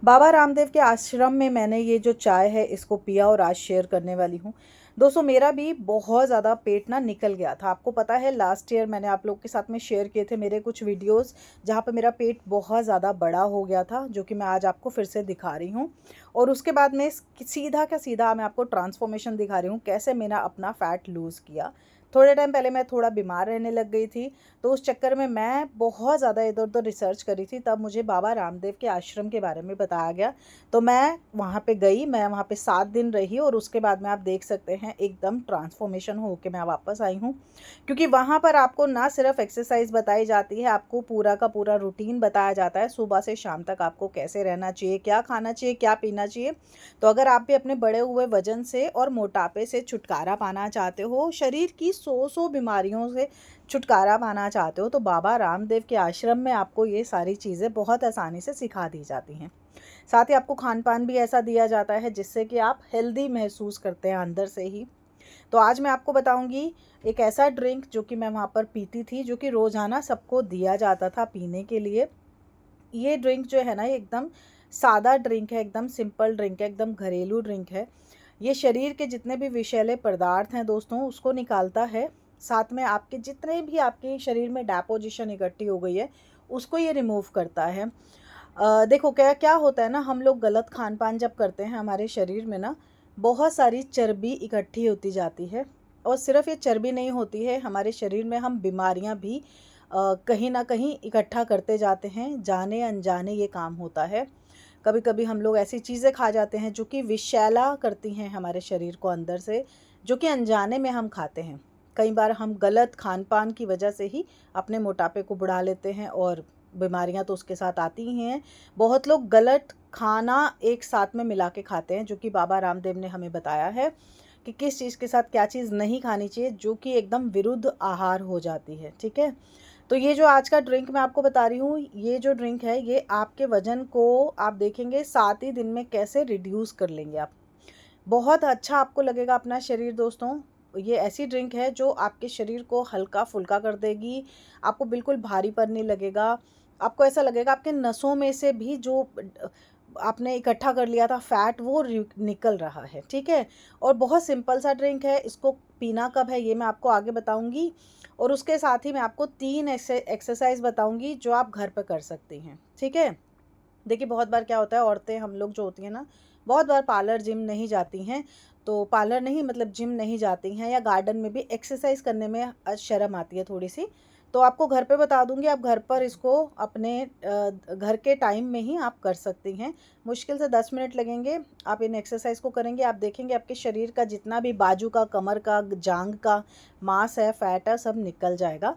बाबा रामदेव के आश्रम में मैंने ये जो चाय है इसको पिया और आज शेयर करने वाली हूँ। दोस्तों मेरा भी बहुत ज़्यादा पेट ना निकल गया था। आपको पता है लास्ट ईयर मैंने आप लोग के साथ में शेयर किए थे मेरे कुछ वीडियोस जहाँ पे मेरा पेट बहुत ज़्यादा बड़ा हो गया था, जो कि मैं आज आपको फिर से दिखा रही हूँ। और उसके बाद में सीधा का सीधा मैं आपको ट्रांसफॉर्मेशन दिखा रही हूँ, कैसे मैंने अपना फ़ैट लूज़ किया। थोड़े टाइम पहले मैं थोड़ा बीमार रहने लग गई थी, तो उस चक्कर में मैं बहुत ज़्यादा इधर उधर रिसर्च करी थी। तब मुझे बाबा रामदेव के आश्रम के बारे में बताया गया, तो मैं वहाँ पे गई। मैं वहाँ पे 7 दिन रही और उसके बाद में आप देख सकते हैं एकदम ट्रांसफॉर्मेशन हो के मैं वापस आई हूँ। क्योंकि वहाँ पर आपको ना सिर्फ एक्सरसाइज बताई जाती है, आपको पूरा का पूरा रूटीन बताया जाता है, सुबह से शाम तक आपको कैसे रहना चाहिए, क्या खाना चाहिए, क्या पीना चाहिए। तो अगर आप भी अपने बढ़े हुए वजन से और मोटापे से छुटकारा पाना चाहते हो, शरीर की 100 बीमारियों से छुटकारा पाना चाहते हो, तो बाबा रामदेव के आश्रम में आपको ये सारी चीज़ें बहुत आसानी से सिखा दी जाती हैं। साथ ही आपको खान-पान भी ऐसा दिया जाता है जिससे कि आप हेल्दी महसूस करते हैं अंदर से ही। तो आज मैं आपको बताऊँगी एक ऐसा ड्रिंक जो कि मैं वहाँ पर पीती थी, जो कि रोज़ाना सबको दिया जाता था पीने के लिए। ये ड्रिंक जो है ना, ये एकदम सादा ड्रिंक है, एकदम सिंपल ड्रिंक है, एकदम घरेलू ड्रिंक है। ये शरीर के जितने भी विषैले पदार्थ हैं दोस्तों, उसको निकालता है। साथ में आपके जितने भी आपके शरीर में डेपोज़िशन इकट्ठी हो गई है, उसको ये रिमूव करता है। देखो क्या क्या होता है ना, हम लोग गलत खान-पान जब करते हैं, हमारे शरीर में ना बहुत सारी चर्बी इकट्ठी होती जाती है। और सिर्फ़ ये चर्बी नहीं होती है, हमारे शरीर में हम बीमारियाँ भी कहीं न कहीं इकट्ठा करते जाते हैं, जाने-अनजाने ये काम होता है। कभी-कभी हम लोग ऐसी चीज़ें खा जाते हैं जो कि विषैला करती हैं हमारे शरीर को अंदर से, जो कि अनजाने में हम खाते हैं। कई बार हम गलत खान-पान की वजह से ही अपने मोटापे को बढ़ा लेते हैं और बीमारियाँ तो उसके साथ आती ही हैं। बहुत लोग गलत खाना एक साथ में मिला के खाते हैं, जो कि बाबा रामदेव ने हमें बताया है कि किस चीज़ के साथ क्या चीज़ नहीं खानी चाहिए, जो कि एकदम विरुद्ध आहार हो जाती है, ठीक है? तो ये जो आज का ड्रिंक मैं आपको बता रही हूँ, ये जो ड्रिंक है, ये आपके वज़न को आप देखेंगे 7 ही दिन में कैसे रिड्यूस कर लेंगे आप। बहुत अच्छा आपको लगेगा अपना शरीर दोस्तों। ये ऐसी ड्रिंक है जो आपके शरीर को हल्का-फुल्का कर देगी, आपको बिल्कुल भारीपन नहीं लगेगा। आपको ऐसा लगेगा आपके नसों में से भी जो आपने इकट्ठा कर लिया था फ़ैट, वो निकल रहा है, ठीक है? और बहुत सिंपल सा ड्रिंक है, इसको पीना कब है ये मैं आपको आगे बताऊँगी। और उसके साथ ही मैं आपको 3 ऐसे एक्सरसाइज़ बताऊँगी जो आप घर पे कर सकती हैं, ठीक है? देखिए बहुत बार क्या होता है, औरतें हम लोग जो होती हैं ना, बहुत बार पार्लर जिम नहीं जाती हैं। तो पार्लर नहीं मतलब जिम नहीं जाती हैं, या गार्डन में भी एक्सरसाइज करने में शर्म आती है थोड़ी सी। तो आपको घर पे बता दूंगी, आप घर पर इसको अपने घर के टाइम में ही आप कर सकती हैं। मुश्किल से 10 मिनट लगेंगे। आप इन एक्सरसाइज को करेंगे, आप देखेंगे आपके शरीर का जितना भी बाजू का, कमर का, जांग का मांस है, फैट है, सब निकल जाएगा।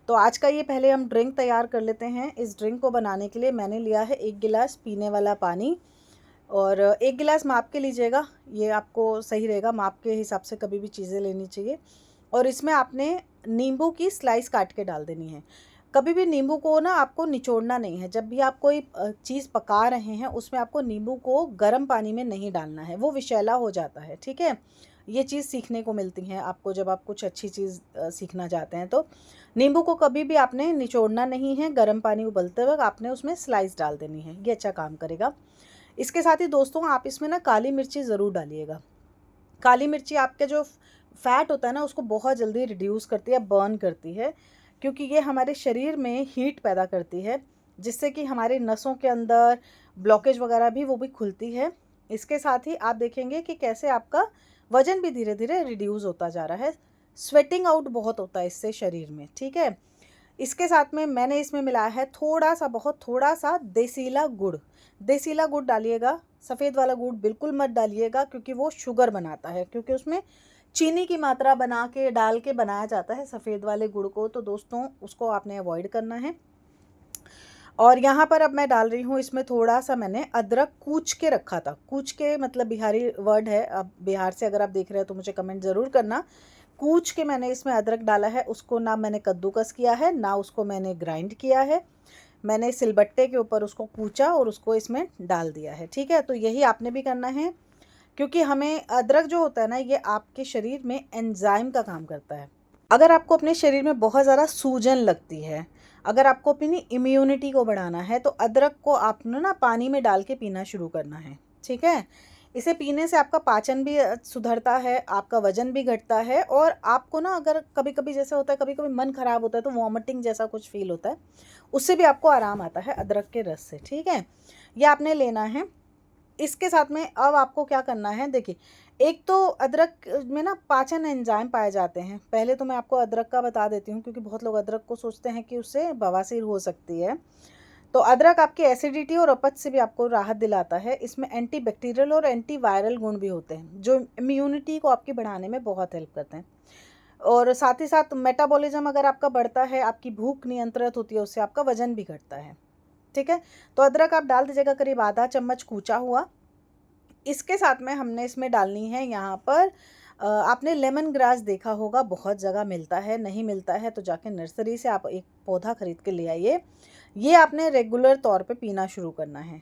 तो आज का ये पहले हम ड्रिंक तैयार कर लेते हैं। इस ड्रिंक को बनाने के लिए मैंने लिया है 1 गिलास पीने वाला पानी। और 1 गिलास माप के लीजिएगा, ये आपको सही रहेगा, माप के हिसाब से कभी भी चीज़ें लेनी चाहिए। और इसमें आपने नींबू की स्लाइस काट के डाल देनी है। कभी भी नींबू को ना आपको निचोड़ना नहीं है। जब भी आप कोई चीज़ पका रहे हैं, उसमें आपको नींबू को गर्म पानी में नहीं डालना है, वो विषैला हो जाता है, ठीक है? ये चीज़ सीखने को मिलती है आपको जब आप कुछ अच्छी चीज़ सीखना चाहते हैं तो। नींबू को कभी भी आपने निचोड़ना नहीं है, गर्म पानी उबलते वक़्त आपने उसमें स्लाइस डाल देनी है, ये अच्छा काम करेगा। इसके साथ ही दोस्तों आप इसमें ना काली मिर्ची ज़रूर डालिएगा। काली मिर्ची आपके जो फैट होता है ना, उसको बहुत जल्दी रिड्यूस करती है, बर्न करती है, क्योंकि ये हमारे शरीर में हीट पैदा करती है, जिससे कि हमारे नसों के अंदर ब्लॉकेज वगैरह भी वो भी खुलती है। इसके साथ ही आप देखेंगे कि कैसे आपका वज़न भी धीरे-धीरे रिड्यूस होता जा रहा है। स्वेटिंग आउट बहुत होता है इससे शरीर में, ठीक है? इसके साथ में मैंने इसमें मिलाया है थोड़ा-सा, बहुत थोड़ा-सा देसीला गुड़। देसीला गुड़ डालिएगा, सफ़ेद वाला गुड़ बिल्कुल मत डालिएगा, क्योंकि वो शुगर बनाता है, क्योंकि उसमें चीनी की मात्रा बना के डाल के बनाया जाता है सफ़ेद वाले गुड़ को, तो दोस्तों उसको आपने अवॉइड करना है। और यहाँ पर अब मैं डाल रही हूँ इसमें थोड़ा-सा, मैंने अदरक कूच के रखा था। कूच के मतलब बिहारी वर्ड है, अब बिहार से अगर आप देख रहे हो तो मुझे कमेंट ज़रूर करना। कूच के मैंने इसमें अदरक डाला है, उसको ना मैंने कद्दूकस किया है, ना उसको मैंने ग्राइंड किया है। मैंने सिलबट्टे के ऊपर उसको कूचा और उसको इसमें डाल दिया है, ठीक है? तो यही आपने भी करना है, क्योंकि हमें अदरक जो होता है ना, ये आपके शरीर में एंजाइम का काम करता है। अगर आपको अपने शरीर में बहुत ज़्यादा सूजन लगती है, अगर आपको अपनी इम्यूनिटी को बढ़ाना है तो अदरक को आपने ना पानी में डाल के पीना शुरू करना है, ठीक है। इसे पीने से आपका पाचन भी सुधरता है, आपका वज़न भी घटता है, और आपको ना अगर कभी-कभी जैसे होता है, कभी-कभी मन ख़राब होता है तो वॉमिटिंग जैसा कुछ फ़ील होता है, उससे भी आपको आराम आता है अदरक के रस से, ठीक है। ये आपने लेना है। इसके साथ में अब आपको क्या करना है, देखिए, एक तो अदरक में ना पाचन एंजाइम पाए जाते हैं। पहले तो मैं आपको अदरक का बता देती हूँ, क्योंकि बहुत लोग अदरक को सोचते हैं कि उससे बवासीर हो सकती है। तो अदरक आपकी एसिडिटी और अपच से भी आपको राहत दिलाता है। इसमें एंटीबैक्टीरियल और एंटीवायरल गुण भी होते हैं, जो इम्यूनिटी को आपकी बढ़ाने में बहुत हेल्प करते हैं। और साथ ही साथ मेटाबॉलिज्म अगर आपका बढ़ता है, आपकी भूख नियंत्रित होती है, उससे आपका वज़न भी घटता है, ठीक है। तो अदरक आप डाल दीजिएगा करीब आधा चम्मच कूचा हुआ। इसके साथ में हमने इसमें डालनी है यहाँ पर आपने लेमन ग्रास देखा होगा, बहुत जगह मिलता है, नहीं मिलता है तो जाके नर्सरी से आप एक पौधा खरीद के ले आइए। ये आपने रेगुलर तौर पे पीना शुरू करना है।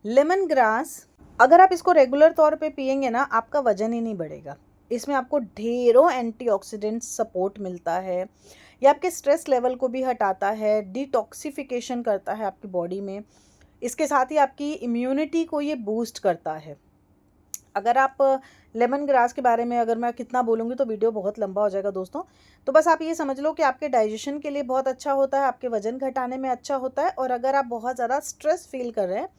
लेमन ग्रास अगर आप इसको रेगुलर तौर पे पिएंगे ना, आपका वजन ही नहीं बढ़ेगा। इसमें आपको ढेरों एंटीऑक्सीडेंट सपोर्ट मिलता है। ये आपके स्ट्रेस लेवल को भी हटाता है, डिटॉक्सिफिकेशन करता है आपकी बॉडी में। इसके साथ ही आपकी इम्यूनिटी को ये बूस्ट करता है। अगर आप लेमन ग्रास के बारे में अगर मैं कितना बोलूँगी तो वीडियो बहुत लंबा हो जाएगा दोस्तों। तो बस आप ये समझ लो कि आपके डाइजेशन के लिए बहुत अच्छा होता है, आपके वज़न घटाने में अच्छा होता है, और अगर आप बहुत ज़्यादा स्ट्रेस फ़ील कर रहे हैं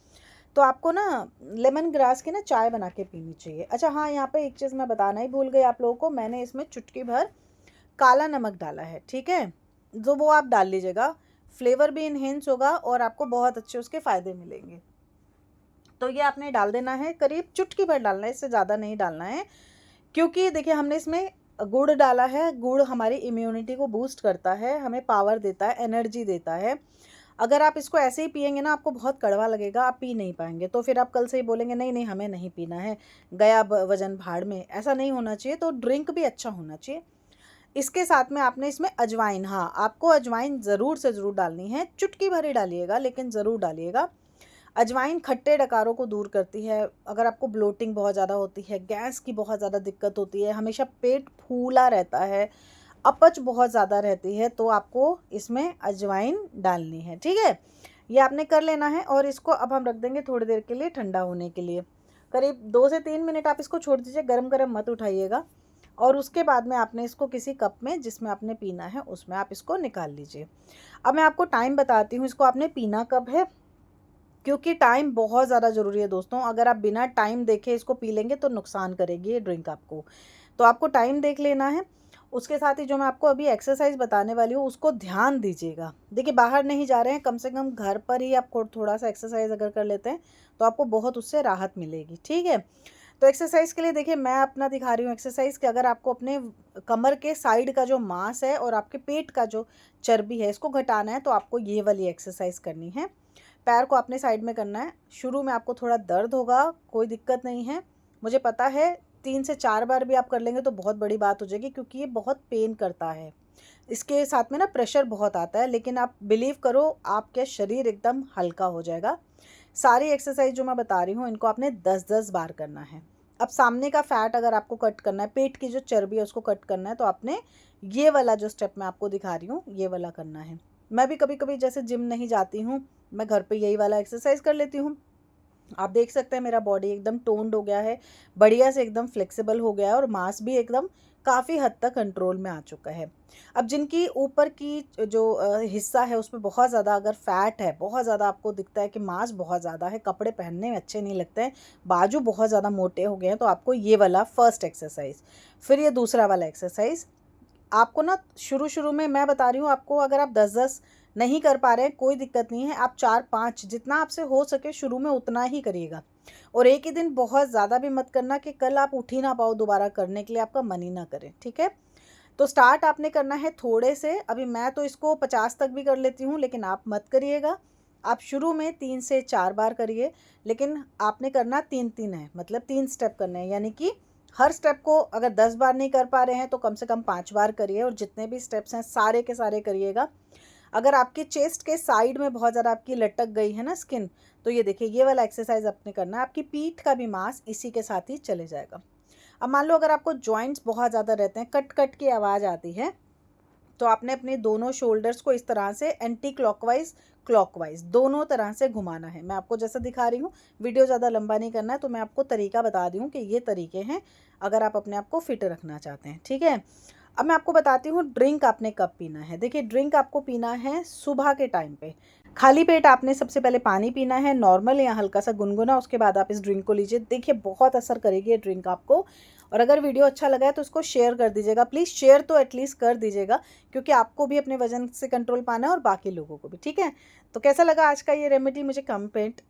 तो आपको ना लेमन ग्रास की ना चाय बना के पीनी चाहिए। अच्छा हाँ, यहाँ पे एक चीज़ मैं बताना ही भूल गई आप लोगों को, मैंने इसमें चुटकी भर काला नमक डाला है, ठीक है? जो वो आप डाल लीजिएगा, फ्लेवर भी इन्हेंस होगा और आपको बहुत अच्छे उसके फ़ायदे मिलेंगे। तो ये आपने डाल देना है, करीब चुटकी भर डालना है, इससे ज़्यादा नहीं डालना है। क्योंकि देखिए हमने इसमें गुड़ डाला है, गुड़ हमारी इम्यूनिटी को बूस्ट करता है, हमें पावर देता है, एनर्जी देता है। अगर आप इसको ऐसे ही पिएँगे ना, आपको बहुत कड़वा लगेगा, आप पी नहीं पाएँगे। तो फिर आप कल से ही बोलेंगे नहीं, नहीं हमें नहीं पीना है, गया ब वज़न भाड़ में, ऐसा नहीं होना चाहिए। तो ड्रिंक भी अच्छा होना चाहिए। इसके साथ में आपने इसमें अजवाइन, हाँ, आपको अजवाइन ज़रूर से ज़रूर डालनी है, चुटकी भर ही डालिएगा लेकिन ज़रूर डालिएगा। अजवाइन खट्टे डकारों को दूर करती है। अगर आपको ब्लोटिंग बहुत ज़्यादा होती है, गैस की बहुत ज़्यादा दिक्कत होती है, हमेशा पेट फूला रहता है, अपच बहुत ज़्यादा रहती है, तो आपको इसमें अजवाइन डालनी है, ठीक है। ये आपने कर लेना है, और इसको अब हम रख देंगे थोड़ी देर के लिए ठंडा होने के लिए। करीब 2 से 3 मिनट आप इसको छोड़ दीजिए, गरम गरम मत उठाइएगा। और उसके बाद में आपने इसको किसी कप में जिसमें आपने पीना है उसमें आप इसको निकाल लीजिए। अब मैं आपको टाइम बताती हूँ, इसको आपने पीना कब है, क्योंकि टाइम बहुत ज़्यादा ज़रूरी है दोस्तों। अगर आप बिना टाइम देखे इसको पी लेंगे तो नुकसान करेगी ये ड्रिंक आपको। तो आपको टाइम देख लेना है। उसके साथ ही जो मैं आपको अभी एक्सरसाइज बताने वाली हूँ उसको ध्यान दीजिएगा। देखिए बाहर नहीं जा रहे हैं, कम से कम घर पर ही आप थोड़ा सा एक्सरसाइज अगर कर लेते हैं तो आपको बहुत उससे राहत मिलेगी, ठीक है। तो एक्सरसाइज के लिए देखिए मैं अपना दिखा रही हूँ एक्सरसाइज कि अगर आपको अपने कमर के साइड का जो मांस है और आपके पेट का जो चर्बी है इसको घटाना है, तो आपको ये वाली एक्सरसाइज करनी है। पैर को अपने साइड में करना है। शुरू में आपको थोड़ा दर्द होगा, कोई दिक्कत नहीं है, मुझे पता है। 3 से 4 बार भी आप कर लेंगे तो बहुत बड़ी बात हो जाएगी, क्योंकि ये बहुत पेन करता है। इसके साथ में ना प्रेशर बहुत आता है, लेकिन आप बिलीव करो आपका शरीर एकदम हल्का हो जाएगा। सारी एक्सरसाइज जो मैं बता रही हूँ इनको आपने 10-10 बार करना है। अब सामने का फैट अगर आपको कट करना है, पेट की जो चर्बी है उसको कट करना है, तो आपने ये वाला जो स्टेप मैं आपको दिखा रही हूँ ये वाला करना है। मैं भी कभी कभी जैसे जिम नहीं जाती हूँ, मैं घर पे यही वाला एक्सरसाइज कर लेती हूँ। आप देख सकते हैं मेरा बॉडी एकदम टोन्ड हो गया है, बढ़िया से एकदम फ्लेक्सिबल हो गया है, और मांस भी एकदम काफ़ी हद तक कंट्रोल में आ चुका है। अब जिनकी ऊपर की जो हिस्सा है उसमें बहुत ज़्यादा अगर फैट है, बहुत ज़्यादा आपको दिखता है कि मांस बहुत ज़्यादा है, कपड़े पहनने में अच्छे नहीं लगते हैं, बाजू बहुत ज़्यादा मोटे हो गए हैं, तो आपको ये वाला फर्स्ट एक्सरसाइज, फिर ये दूसरा वाला एक्सरसाइज आपको ना शुरू में मैं बता रही हूँ आपको। अगर आप 10-10 नहीं कर पा रहे हैं कोई दिक्कत नहीं है, आप 4-5 जितना आपसे हो सके शुरू में उतना ही करिएगा। और एक ही दिन बहुत ज़्यादा भी मत करना कि कल आप उठ ही ना पाओ दोबारा करने के लिए, आपका मन ही ना करे, ठीक है। तो स्टार्ट आपने करना है थोड़े से। अभी मैं तो इसको 50 तक भी कर लेती हूँ, लेकिन आप मत करिएगा। आप शुरू में 3 से 4 बार करिए, लेकिन आपने करना 3-3 है, मतलब 3 स्टेप करने हैं। यानी कि हर स्टेप को अगर 10 बार नहीं कर पा रहे हैं तो कम से कम 5 बार करिए, और जितने भी स्टेप्स हैं सारे के सारे करिएगा। अगर आपकी चेस्ट के साइड में बहुत ज़्यादा आपकी लटक गई है ना स्किन, तो ये देखिए ये वाला एक्सरसाइज आपने करना है, आपकी पीठ का भी मांस इसी के साथ ही चले जाएगा। अब मान लो अगर आपको जॉइंट्स बहुत ज़्यादा रहते हैं, कट कट की आवाज़ आती है, तो आपने अपने दोनों शोल्डर्स को इस तरह से एंटी क्लॉकवाइज क्लॉकवाइज दोनों तरह से घुमाना है। मैं आपको जैसा दिखा रही हूँ, वीडियो ज़्यादा लंबा नहीं करना है, तो मैं आपको तरीका बता रही हूँ कि ये तरीके हैं अगर आप अपने आप को फिट रखना चाहते हैं। ठीक है, अब मैं आपको बताती हूँ ड्रिंक आपने कब पीना है। देखिए, ड्रिंक आपको पीना है सुबह के टाइम पे। खाली पेट आपने सबसे पहले पानी पीना है, नॉर्मल या हल्का सा गुनगुना, उसके बाद आप इस ड्रिंक को लीजिए। देखिए, बहुत असर करेगी ये ड्रिंक आपको। और अगर वीडियो अच्छा लगा है तो उसको शेयर कर दीजिएगा, प्लीज़ शेयर तो एटलीस्ट कर दीजिएगा, क्योंकि आपको भी अपने वजन से कंट्रोल पाना है और बाकी लोगों को भी। ठीक है, तो कैसा लगा आज का ये रेमेडी मुझे कमेंट